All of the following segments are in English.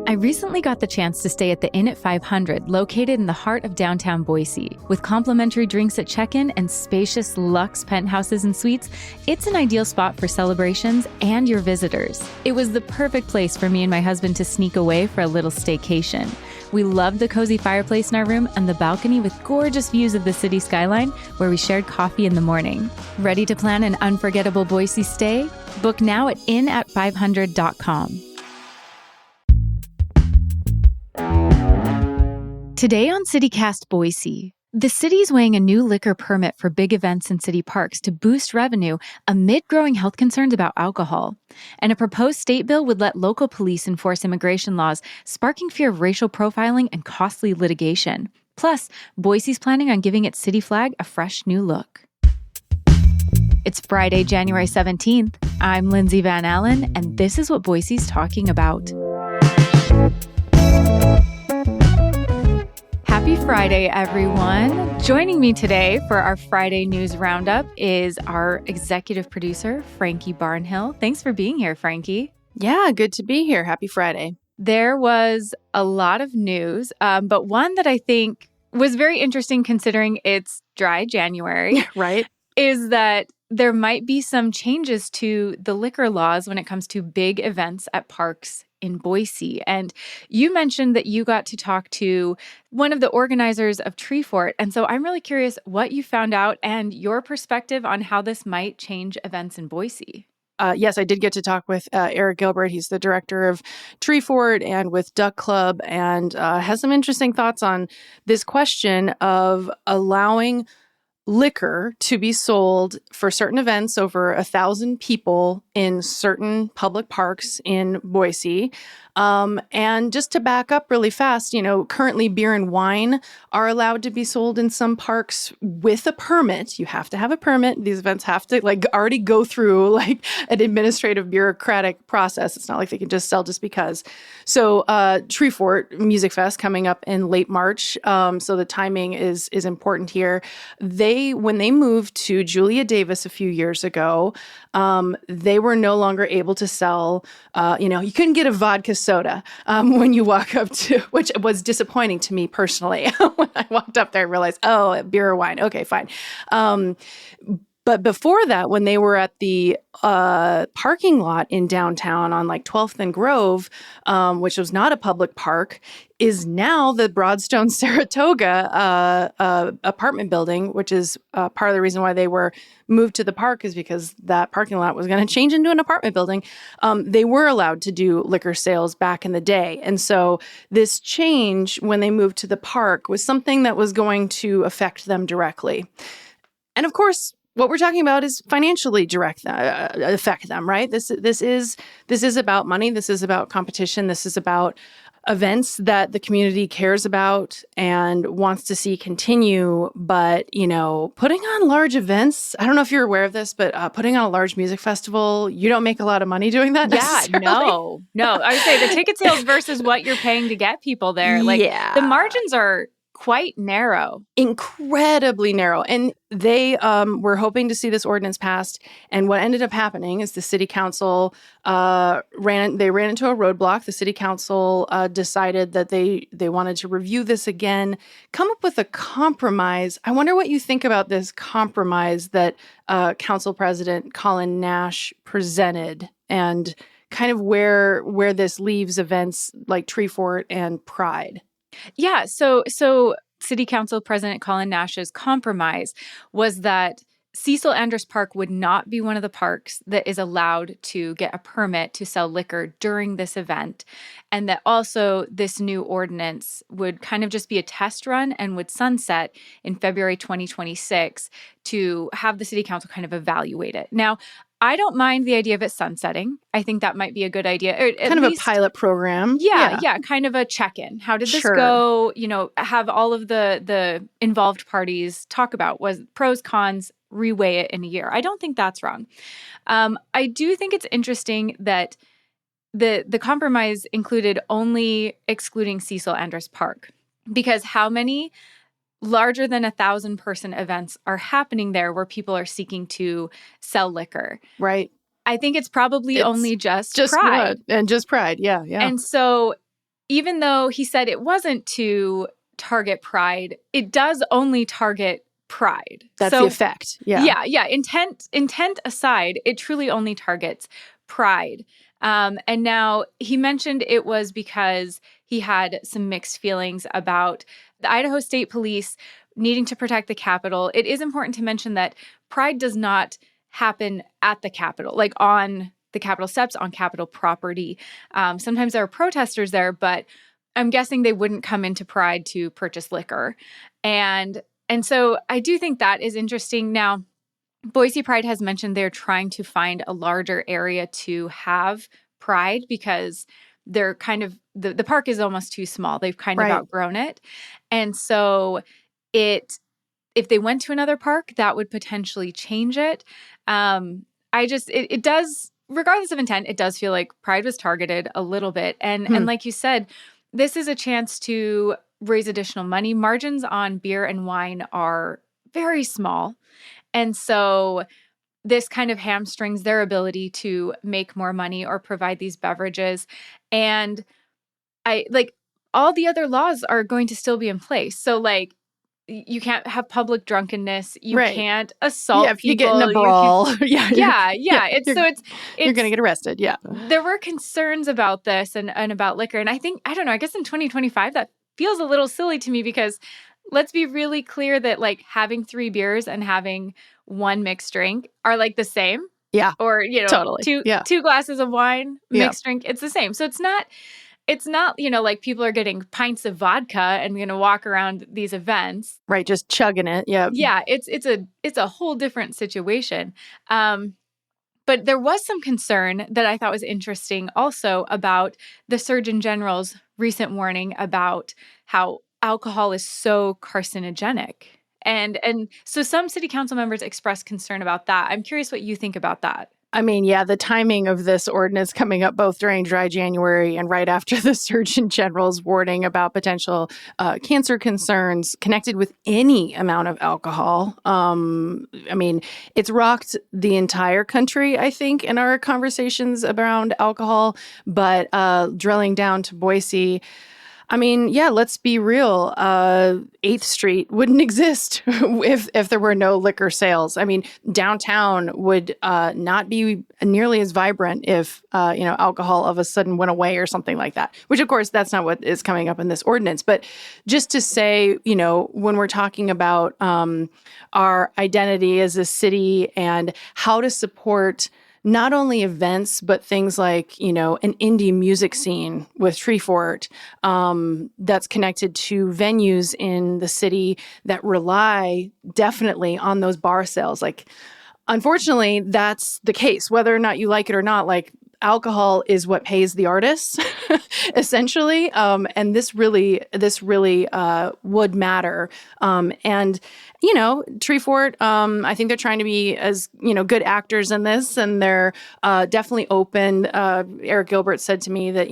I recently got the chance to stay at the Inn at 500, located in the heart of downtown Boise. With complimentary drinks at check-in and spacious luxe penthouses and suites, it's an ideal spot for celebrations and your visitors. It was the perfect place for me and my husband to sneak away for a little staycation. We loved the cozy fireplace in our room and the balcony with gorgeous views of the city skyline, where we shared coffee in the morning. Ready to plan an unforgettable Boise stay? Book now at innat500.com. Today on CityCast Boise, the city's weighing a new liquor permit for big events in city parks to boost revenue amid growing health concerns about alcohol. And a proposed state bill would let local police enforce immigration laws, sparking fear of racial profiling and costly litigation. Plus, Boise's planning on giving its city flag a fresh new look. It's Friday, January 17th. I'm Lindsay Van Allen, and this is what Boise's talking about. Happy Friday, everyone. Joining me today for our Friday News Roundup is our executive producer, Frankie Barnhill. Thanks for being here, Frankie. Yeah, good to be here. Happy Friday. There was a lot of news, but one that I think was very interesting considering it's dry January, right? Is that there might be some changes to the liquor laws when it comes to big events at parks in Boise. And you mentioned that you got to talk to one of the organizers of Tree Fort. And so I'm really curious what you found out and your perspective on how this might change events in Boise. Yes, I did get to talk with Eric Gilbert. He's the director of Tree Fort and with Duck Club, and has some interesting thoughts on this question of allowing liquor to be sold for certain events over 1,000 people in certain public parks in Boise. And just to back up really fast, currently beer and wine are allowed to be sold in some parks with a permit. You have to have a permit. These events have to already go through an administrative bureaucratic process. It's not like they can just sell just because. So Tree Fort Music Fest coming up in late March. So the timing is important here. When they moved to Julia Davis a few years ago, they were no longer able to sell, you couldn't get a vodka soda when you walk up to, which was disappointing to me personally. When I walked up there, I realized, beer or wine. Okay, fine. But before that, when they were at the parking lot in downtown on 12th and Grove, which was not a public park, is now the Broadstone Saratoga apartment building, which is part of the reason why they were moved to the park, is because that parking lot was going to change into an apartment building. They were allowed to do liquor sales back in the day. And so this change when they moved to the park was something that was going to affect them directly. And of course, what we're talking about is financially affect them, right? This is about money. This is about competition. This is about events that the community cares about and wants to see continue. But, putting on large events, I don't know if you're aware of this, but putting on a large music festival, you don't make a lot of money doing that necessarily. No. I would say the ticket sales versus what you're paying to get people there. The margins are quite narrow. Incredibly narrow. And they were hoping to see this ordinance passed. And what ended up happening is the city council ran into a roadblock. The city council decided that they wanted to review this again, come up with a compromise. I wonder what you think about this compromise that Council President Colin Nash presented, and kind of where this leaves events like Tree Fort and Pride. Yeah, so City Council President Colin Nash's compromise was that Cecil Andrus Park would not be one of the parks that is allowed to get a permit to sell liquor during this event, and that also this new ordinance would kind of just be a test run and would sunset in February 2026 to have the City Council kind of evaluate it. Now, I don't mind the idea of it sunsetting. I think that might be a good idea. Or at kind of least a pilot program. Yeah, kind of a check-in. How did this go? Have all of the involved parties talk about was pros, cons, reweigh it in a year. I don't think that's wrong. I do think it's interesting that the compromise included only excluding Cecil Andrus Park, because how many larger than 1,000-person events are happening there where people are seeking to sell liquor? Right. I think it's probably only just Pride. And just Pride, yeah. And so even though he said it wasn't to target Pride, it does only target Pride. That's the effect. Yeah. Yeah. Intent aside, it truly only targets Pride. And now he mentioned it was because he had some mixed feelings about the Idaho State Police needing to protect the Capitol. It is important to mention that Pride does not happen at the Capitol, like on the Capitol steps, on Capitol property. Sometimes there are protesters there, but I'm guessing they wouldn't come into Pride to purchase liquor. And so I do think that is interesting. Now, Boise Pride has mentioned they're trying to find a larger area to have Pride because they're kind of, the park is almost too small. They've kind of outgrown it. And so if they went to another park, that would potentially change it. It does, regardless of intent, it does feel like Pride was targeted a little bit. And like you said, this is a chance to raise additional money. Margins on beer and wine are very small. And so this kind of hamstrings their ability to make more money or provide these beverages. And all the other laws are going to still be in place. So you can't have public drunkenness. You can't assault if people. You get in a brawl. You're going to get arrested. Yeah. There were concerns about this and about liquor. And I guess in 2025, that feels a little silly to me because let's be really clear that having 3 beers and having 1 mixed drink are the same. Yeah. Or, totally. 2 glasses of wine, mixed drink, it's the same. So it's not, people are getting pints of vodka and going to walk around these events. Right. Just chugging it. Yeah. Yeah. It's a whole different situation. But there was some concern that I thought was interesting also about the Surgeon General's recent warning about how alcohol is so carcinogenic. And so some city council members expressed concern about that. I'm curious what you think about that. I mean, yeah, the timing of this ordinance coming up both during dry January and right after the Surgeon General's warning about potential cancer concerns connected with any amount of alcohol. I mean, it's rocked the entire country, I think, in our conversations around alcohol. But drilling down to Boise, I mean, yeah, let's be real. 8th Street wouldn't exist if there were no liquor sales. I mean, downtown would not be nearly as vibrant if, alcohol all of a sudden went away or something like that, which, of course, that's not what is coming up in this ordinance. But just to say, when we're talking about our identity as a city and how to support not only events, but things like, an indie music scene with Treefort that's connected to venues in the city that rely definitely on those bar sales. Unfortunately, that's the case, whether or not you like it or not. Alcohol is what pays the artists, essentially, and this really would matter. And Treefort, I think they're trying to be as good actors in this, and they're definitely open. Eric Gilbert said to me that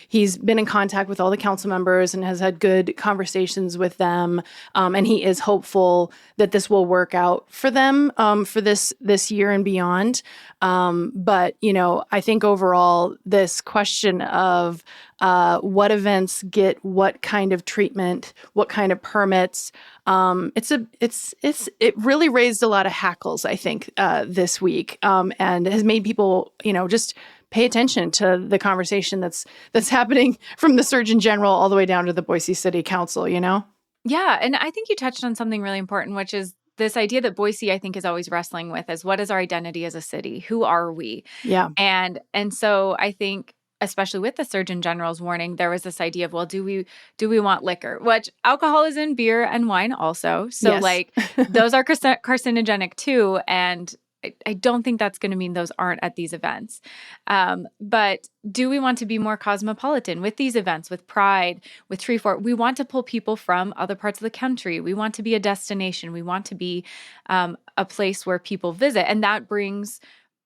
he's been in contact with all the council members and has had good conversations with them, and he is hopeful that this will work out for them for this year and beyond. But I think overall, this question of what events get what kind of treatment, what kind of permits, it really raised a lot of hackles, I think, this week, and has made people, just pay attention to the conversation that's happening from the Surgeon General all the way down to the Boise City Council. Yeah, and I think you touched on something really important, which is this idea that Boise, I think, is always wrestling with is what is our identity as a city? Who are we? Yeah. And so I think, especially with the Surgeon General's warning, there was this idea of, well, do we want liquor? Which alcohol is in beer and wine also. So yes. Those are carcinogenic too. And I don't think that's going to mean those aren't at these events. But do we want to be more cosmopolitan with these events, with Pride, with Treefort? We want to pull people from other parts of the country. We want to be a destination. We want to be a place where people visit. And that brings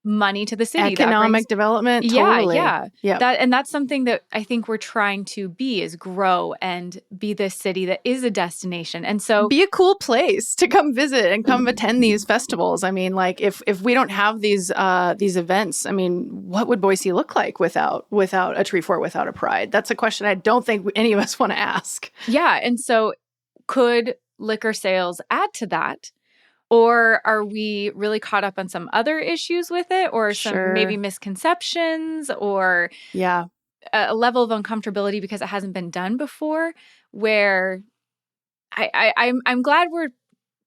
money to the city. Economic development, totally. Yeah. Yep. That's something that I think we're trying to be, is grow and be this city that is a destination. And so be a cool place to come visit and come attend these festivals. I mean, like if we don't have these events, I mean, what would Boise look like without a tree fort, without a pride? That's a question I don't think any of us want to ask. Yeah. And so could liquor sales add to that? Or are we really caught up on some other issues with it, or some maybe misconceptions, or a level of uncomfortability because it hasn't been done before, where I'm glad we're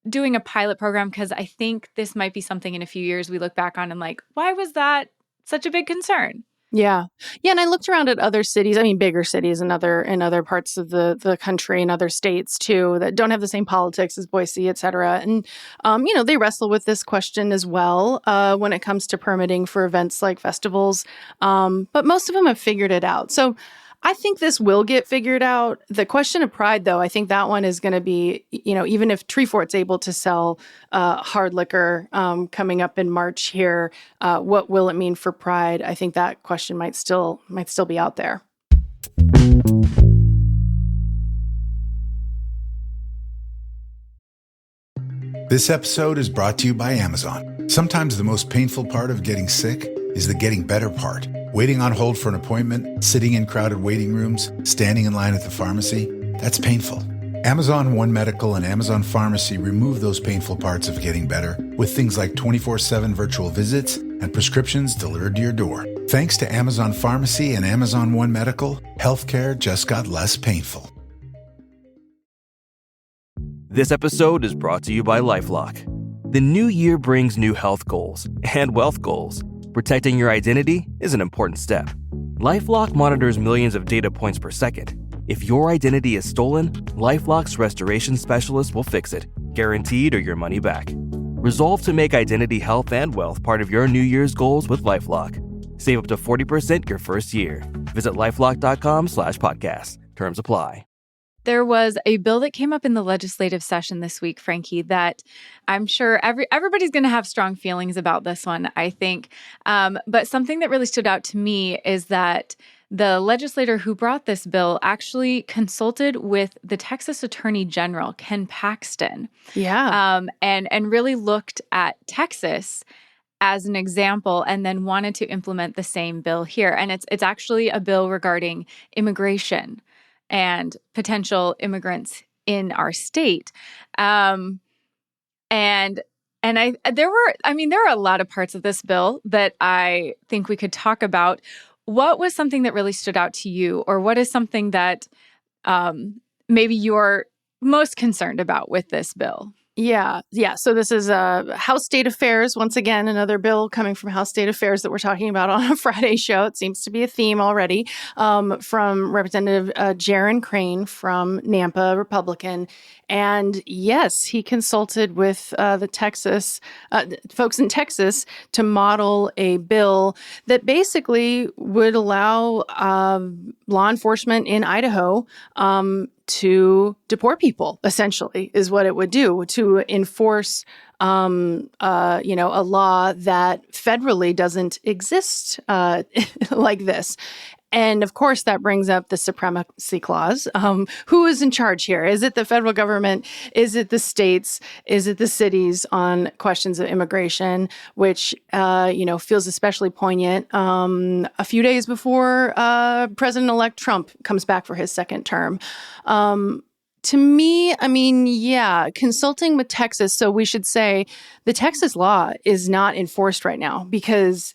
doing a pilot program, because I think this might be something in a few years we look back on and like, why was that such a big concern? Yeah. And I looked around at other cities, I mean, bigger cities in other parts of the country and other states too, that don't have the same politics as Boise, et cetera. And, they wrestle with this question as well when it comes to permitting for events like festivals. But most of them have figured it out. So I think this will get figured out. The question of pride, though, I think that one is going to be, even if Tree Fort's able to sell hard liquor coming up in March here, what will it mean for pride? I think that question might still be out there. This episode is brought to you by Amazon. Sometimes the most painful part of getting sick is the getting better part. Waiting on hold for an appointment, sitting in crowded waiting rooms, standing in line at the pharmacy, that's painful. Amazon One Medical and Amazon Pharmacy remove those painful parts of getting better with things like 24/7 virtual visits and prescriptions delivered to your door. Thanks to Amazon Pharmacy and Amazon One Medical, healthcare just got less painful. This episode is brought to you by LifeLock. The new year brings new health goals and wealth goals. Protecting your identity is an important step. LifeLock monitors millions of data points per second. If your identity is stolen, LifeLock's restoration specialist will fix it, guaranteed or your money back. Resolve to make identity health and wealth part of your New Year's goals with LifeLock. Save up to 40% your first year. Visit LifeLock.com/podcast. Terms apply. There was a bill that came up in the legislative session this week, Frankie, that I'm sure everybody's going to have strong feelings about this one, I think. But something that really stood out to me is that the legislator who brought this bill actually consulted with the Texas Attorney General, Ken Paxton. Yeah. And really looked at Texas as an example, and then wanted to implement the same bill here. And it's actually a bill regarding immigration and potential immigrants in our state. And there are a lot of parts of this bill that I think we could talk about. What was something that really stood out to you, or what is something that maybe you're most concerned about with this bill? Yeah. So this is House State Affairs. Once again, another bill coming from House State Affairs that we're talking about on a Friday show. It seems to be a theme already, from Representative Jaron Crane from Nampa, Republican. And yes, he consulted with the Texas folks in Texas to model a bill that basically would allow law enforcement in Idaho to deport people, essentially, is what it would do, to enforce, a law that federally doesn't exist like this. And of course, that brings up the supremacy clause. Who is in charge here? Is it the federal government? Is it the states? Is it the cities on questions of immigration, which, feels especially poignant a few days before President-elect Trump comes back for his second term. To me, consulting with Texas. So we should say the Texas law is not enforced right now because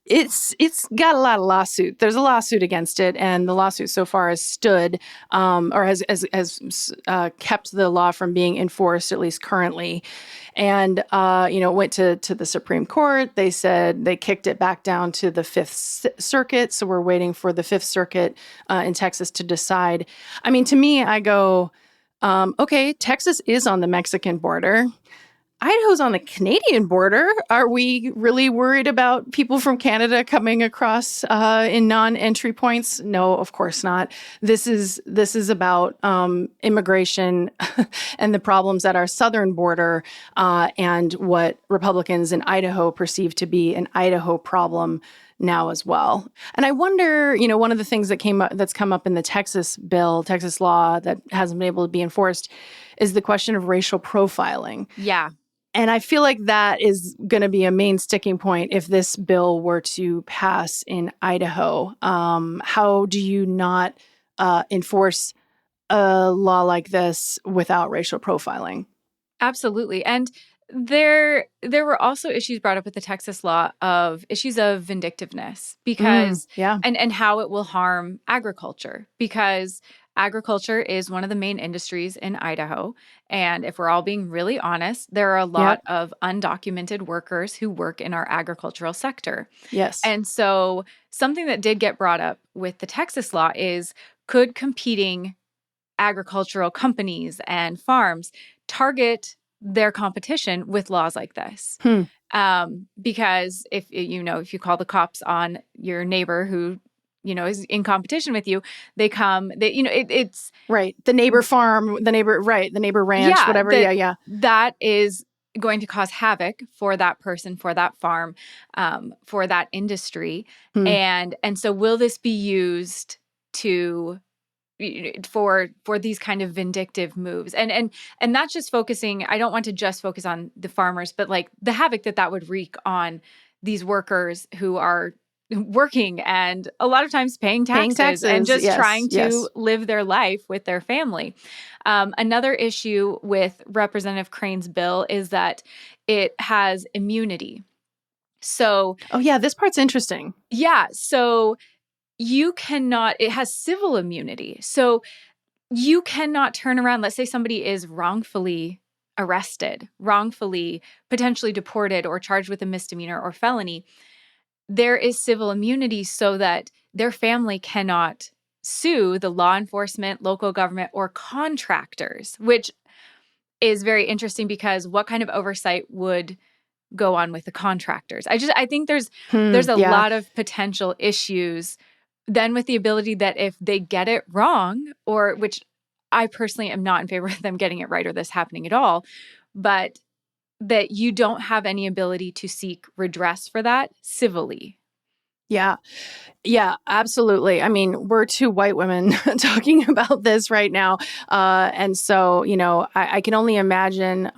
it's got a lot of lawsuit. There's a lawsuit against it, and the lawsuit so far has stood or has kept the law from being enforced, at least currently. And went to the Supreme Court. They said they kicked it back down to the Fifth Circuit. So we're waiting for the Fifth Circuit in Texas to decide. I mean, to me, I go, okay, Texas is on the Mexican border. Idaho's on the Canadian border. Are we really worried about people from Canada coming across in non-entry points? No, of course not. This is about immigration and the problems at our southern border and what Republicans in Idaho perceive to be an Idaho problem now as well. And I wonder, one of the things that's come up in the Texas law that hasn't been able to be enforced is the question of racial profiling. Yeah. And I feel like that is going to be a main sticking point if this bill were to pass in Idaho. How do you not enforce a law like this without racial profiling? Absolutely. And there were also issues brought up with the Texas law of issues of vindictiveness because Yeah. and how it will harm agriculture, because agriculture is one of the main industries in Idaho. And if we're all being really honest, there are a lot of undocumented workers who work in our agricultural sector. Yes. And so something that did get brought up with the Texas law is, could competing agricultural companies and farms target their competition with laws like this? Because if you call the cops on your neighbor who is in competition with you, it's right. The neighbor farm, the neighbor ranch, whatever. That is going to cause havoc for that person, for that farm, for that industry. And so will this be used for these kind of vindictive moves? And not just focusing, I don't want to just focus on the farmers, but like the havoc that would wreak on these workers who are working and a lot of times paying taxes and just trying to live their life with their family. Another issue with Representative Crane's bill is that it has immunity. So, this part's interesting. Yeah. So it has civil immunity. So you cannot turn around. Let's say somebody is wrongfully arrested, wrongfully potentially deported or charged with a misdemeanor or felony. There is civil immunity so that their family cannot sue the law enforcement, local government, or contractors, which is very interesting because what kind of oversight would go on with the contractors? I think there's a lot of potential issues then with the ability that if they get it wrong, or which I personally am not in favor of them getting it right or this happening at all, but that you don't have any ability to seek redress for that civilly. Yeah, absolutely. I mean, we're two white women talking about this right now. And so, I can only imagine,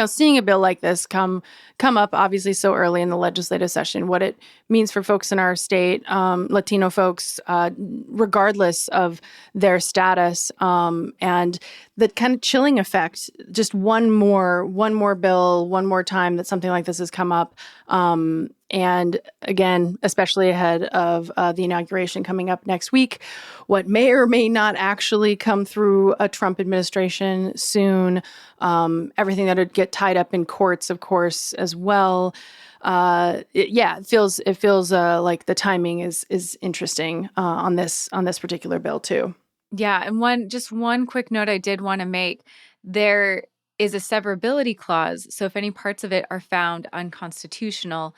seeing a bill like this come up obviously so early in the legislative session, what it means for folks in our state, Latino folks, regardless of their status, and the kind of chilling effect, just one more bill, one more time that something like this has come up. And again, especially ahead of the inauguration coming up next week, what may or may not actually come through a Trump administration soon, everything that would get tied up in courts, of course, as well. It feels like the timing is interesting on this particular bill too. Yeah, and one quick note I did want to make: there is a severability clause, so if any parts of it are found unconstitutional,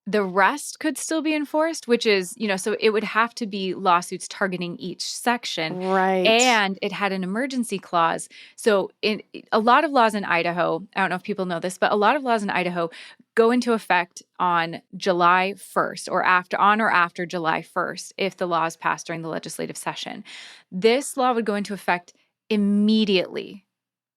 the rest could still be enforced, which is, so it would have to be lawsuits targeting each section. Right. And it had an emergency clause. So in a lot of laws in Idaho, I don't know if people know this, but a lot of laws in Idaho go into effect on July 1st or after July 1st if the law is passed during the legislative session. This law would go into effect immediately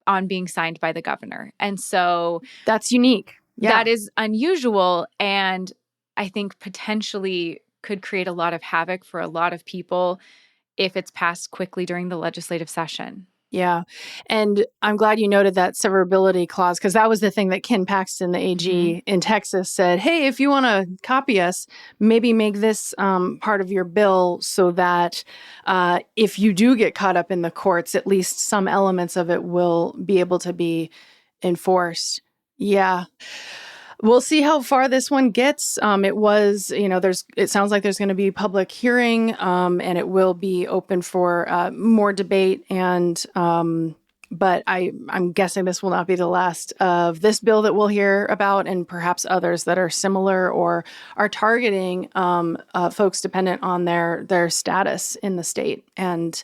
on being signed by the governor. And so that's unique. Yeah. That is unusual, and I think potentially could create a lot of havoc for a lot of people if it's passed quickly during the legislative session. Yeah. And I'm glad you noted that severability clause, because that was the thing that Ken Paxton, the AG in Texas, said, hey, if you want to copy us, maybe make this part of your bill so that if you do get caught up in the courts, at least some elements of it will be able to be enforced. Yeah. We'll see how far this one gets. It sounds like there's going to be public hearing, and it will be open for more debate and But I'm guessing this will not be the last of this bill that we'll hear about, and perhaps others that are similar or are targeting folks dependent on their status in the state, and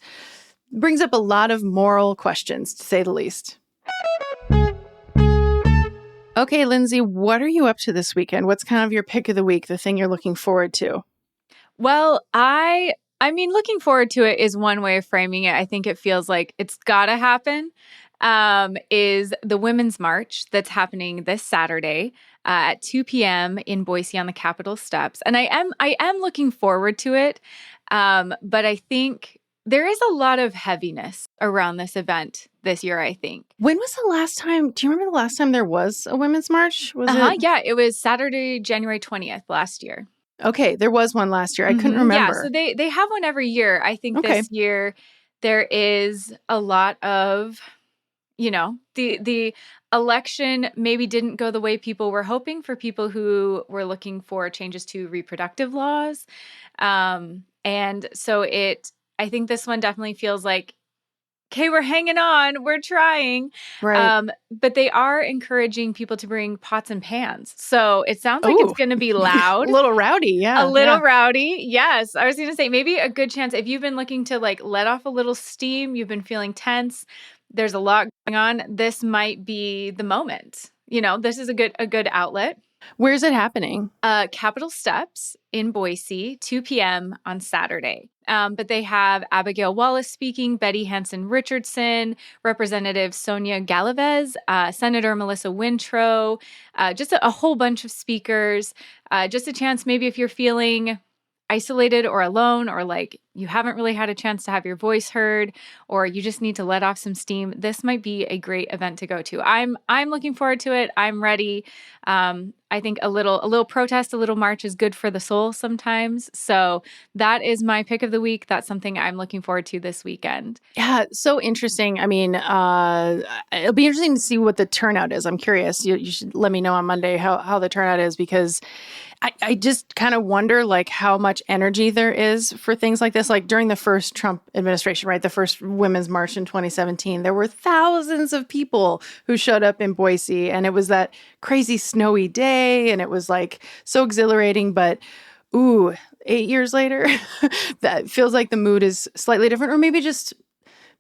brings up a lot of moral questions, to say the least. Okay, Lindsay, what are you up to this weekend? What's kind of your pick of the week, the thing you're looking forward to? Well, I mean, looking forward to it is one way of framing it. I think it feels like it's got to happen. Is the Women's March that's happening this Saturday at 2 p.m. in Boise on the Capitol steps, and I am looking forward to it. But I think there is a lot of heaviness around this event this year, I think. When was the last time? Do you remember the last time there was a Women's March? Was it? Yeah, it was Saturday, January 20th last year. Okay, there was one last year. I couldn't remember. Yeah, so they have one every year. I think this year there is a lot of, the election maybe didn't go the way people were hoping for people who were looking for changes to reproductive laws. And so I think this one definitely feels like, okay, we're hanging on, we're trying. Right. But they are encouraging people to bring pots and pans. So it sounds like it's going to be loud. A little rowdy, yeah. A little rowdy, yes. I was going to say, maybe a good chance, if you've been looking to let off a little steam, you've been feeling tense, there's a lot going on, this might be the moment. This is a good outlet. Where's it happening? Capitol Steps in Boise, 2 p.m. on Saturday. But they have Abigail Wallace speaking, Betty Hansen Richardson, Representative Sonia Galavez, Senator Melissa Wintrow, just a whole bunch of speakers. Just a chance, maybe if you're feeling isolated or alone, or you haven't really had a chance to have your voice heard, or you just need to let off some steam, this might be a great event to go to. I'm looking forward to it. I'm ready. I think a little protest, a little march is good for the soul sometimes. So that is my pick of the week. That's something I'm looking forward to this weekend. Yeah, so interesting. I mean, it'll be interesting to see what the turnout is. I'm curious. You should let me know on Monday how the turnout is, because I just kind of wonder how much energy there is for things like this. Like during the first Trump administration, right? The first Women's March in 2017, there were thousands of people who showed up in Boise, and it was that crazy snowy day, and it was so exhilarating. But 8 years later, that feels like the mood is slightly different, or maybe just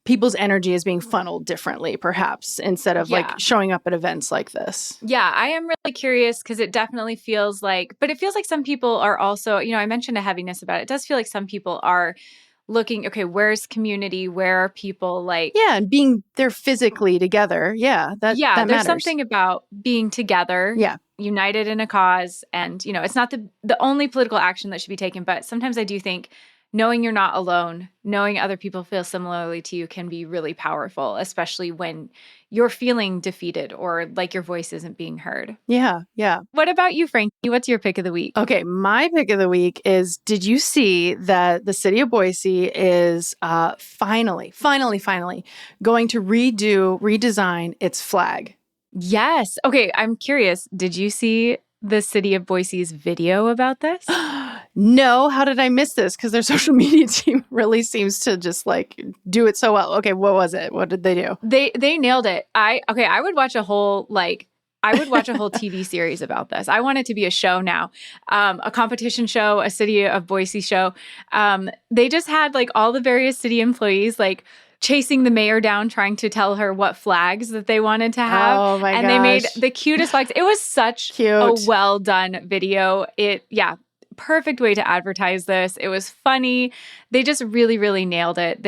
people's energy is being funneled differently, perhaps, instead of showing up at events like this. Yeah, I am really curious, because it definitely feels but it feels like some people are also, I mentioned a heaviness about it. It does feel like some people are looking, okay, where's community? Where are people Yeah, and being there physically together. Yeah, that there's matters. Something about being together. Yeah. United in a cause. And, it's not the only political action that should be taken, but sometimes I do think knowing you're not alone, knowing other people feel similarly to you can be really powerful, especially when you're feeling defeated or your voice isn't being heard. Yeah. What about you, Frankie? What's your pick of the week? Okay, my pick of the week is, did you see that the city of Boise is finally going to redesign its flag? Yes. Okay, I'm curious. Did you see the city of Boise's video about this? No, how did I miss this? Because their social media team really seems to just do it so well. Okay, what was it? What did they do? They nailed it. I would watch a whole TV series about this. I want it to be a show now, a competition show, a City of Boise show. They just had all the various city employees chasing the mayor down, trying to tell her what flags that they wanted to have. Oh my gosh. And they made the cutest flags. It was such a well done video. Perfect way to advertise this. It was funny. They just really, really nailed it.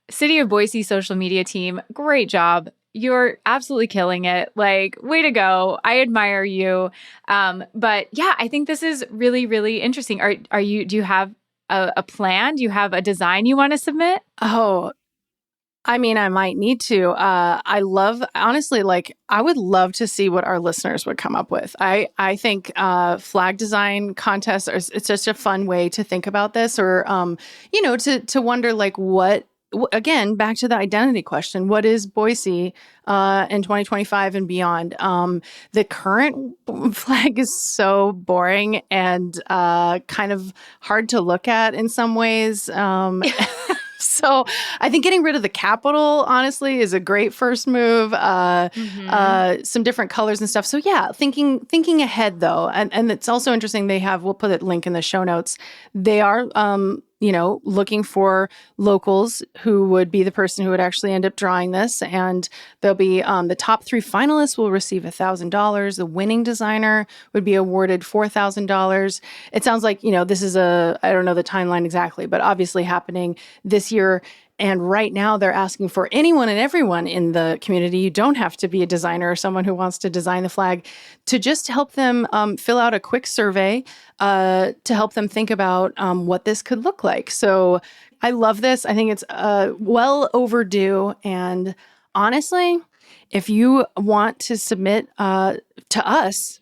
City of Boise social media team, great job. You're absolutely killing it. Way to go. I admire you. But yeah, I think this is really, really interesting. Do you have a plan? Do you have a design you want to submit? Oh, I mean, I might need to. I would love to see what our listeners would come up with. I think flag design contests it's just a fun way to think about this, or to wonder what. Again, back to the identity question. What is Boise in 2025 and beyond? The current flag is so boring and kind of hard to look at in some ways. So I think getting rid of the capital, honestly, is a great first move. Some different colors and stuff. So yeah, thinking ahead though, and it's also interesting. We'll put a link in the show notes. They are looking for locals who would be the person who would actually end up drawing this. And there'll be the top 3 finalists will receive $1,000. The winning designer would be awarded $4,000. It sounds like, this is I don't know the timeline exactly, but obviously happening this year. And right now they're asking for anyone and everyone in the community. You don't have to be a designer or someone who wants to design the flag, to just help them fill out a quick survey to help them think about what this could look like. So I love this. I think it's well overdue. And honestly, if you want to submit to us,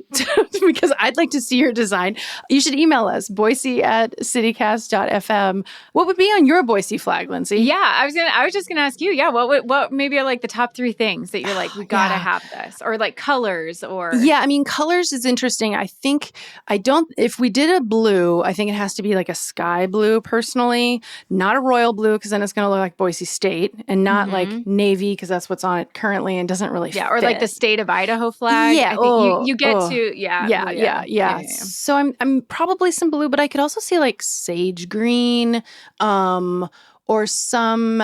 because I'd like to see your design, you should email us, boise@citycast.fm. What would be on your Boise flag, Lindsay? Yeah, I was just gonna ask you. Yeah, what maybe are like the top 3 things that you're like, we gotta have this, or like colors, or yeah. I mean, colors is interesting. If we did a blue, I think it has to be like a sky blue. Personally, not a royal blue, because then it's gonna look like Boise State, and not like navy, because that's what's on it currently and doesn't really fit. Or like the state of Idaho flag. Yeah, I think you get to yeah. So I'm probably some blue, but I could also see like sage green, or some.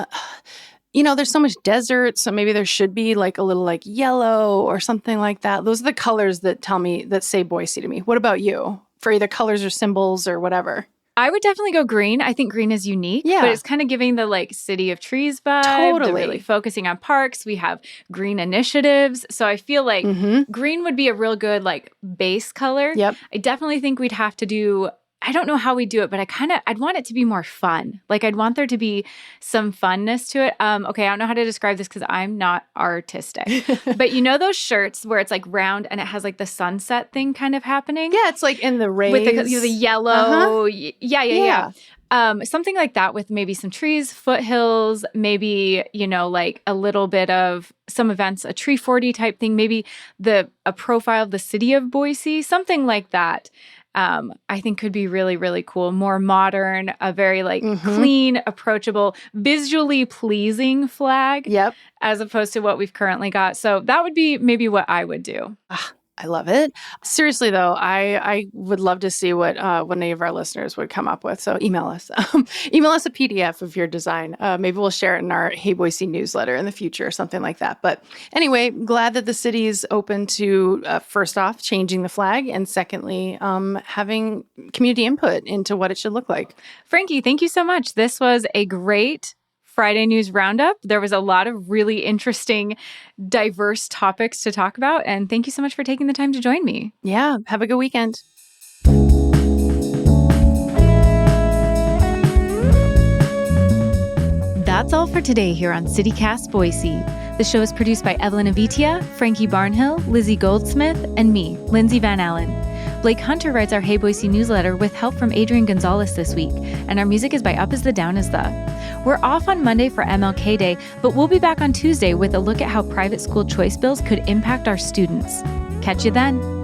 There's so much desert, so maybe there should be like a little like yellow or something like that. Those are the colors that say Boise to me. What about you? For either colors or symbols or whatever. I would definitely go green. I think green is unique, but it's kind of giving the like city of trees vibe. Totally. Really focusing on parks. We have green initiatives. So I feel like green would be a real good like base color. Yep. I definitely think we'd have to do, I don't know how we do it, but I'd want it to be more fun. Like I'd want there to be some funness to it. Okay, I don't know how to describe this because I'm not artistic. But those shirts where it's like round and it has like the sunset thing kind of happening? Yeah, it's like in the rays. With the yellow. Yeah. Something like that with maybe some trees, foothills, maybe, like a little bit of some events, a tree 40 type thing, maybe a profile of the city of Boise, something like that. I think could be really, really cool. More modern, a very like clean, approachable, visually pleasing flag. Yep. As opposed to what we've currently got. So that would be maybe what I would do. I love it. Seriously, though, I would love to see what any of our listeners would come up with. So email us. Email us a PDF of your design. Maybe we'll share it in our Hey Boise newsletter in the future or something like that. But anyway, glad that the city is open to, first off, changing the flag, and secondly, having community input into what it should look like. Frankie, thank you so much. This was a great Friday News Roundup. There was a lot of really interesting, diverse topics to talk about. And thank you so much for taking the time to join me. Yeah. Have a good weekend. That's all for today here on CityCast Boise. The show is produced by Evelyn Avitia, Frankie Barnhill, Lizzie Goldsmith, and me, Lindsay Van Allen. Blake Hunter writes our Hey Boise newsletter with help from Adrian Gonzalez this week, and our music is by Up Is the Down Is The. We're off on Monday for MLK Day, but we'll be back on Tuesday with a look at how private school choice bills could impact our students. Catch you then.